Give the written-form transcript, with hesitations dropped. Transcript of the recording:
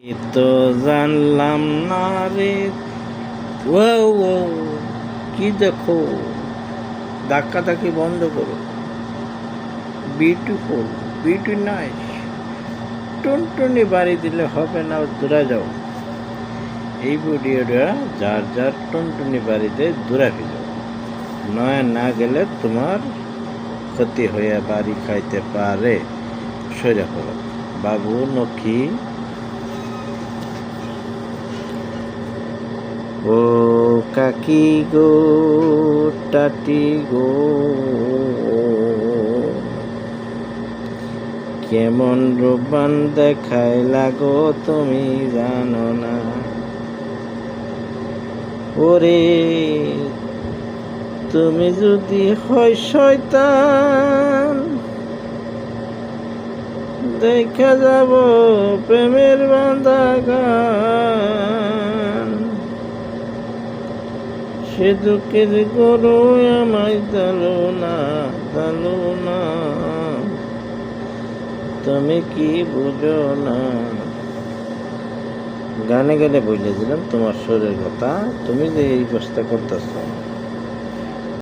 এ তো জানলাম না রে। ও ও কি দেখো, ধাক্কাধাক্কি বন্ধ করো। Beautiful, beauty nice. টুনটুনি বাড়ি দিলে হবে না, দূরে যাও। এই ভিডিওটা যার যার টুনটুনি বাড়িতে দূরে ফেলো, নয় না গেলে তোমার ক্ষতি হয়ে বাড়ি খাইতে পারে। সরে পড়ো বাবু নখি। ও কাকি গো, টাটি গো, কেমন রূপবান দেখায় লাগো তুমি জানো না। ওরে তুমি যদি হয় শয়তান, দেখা যাব প্রেমের বাঁধা গান। সে দুঃখের গরু আমায় দালো না, দালো না, তুমি কি বুঝো না। গানে গানে বলেছিলাম তোমার সুরের কথা, তুমি যে এই অবস্থা করতেছ।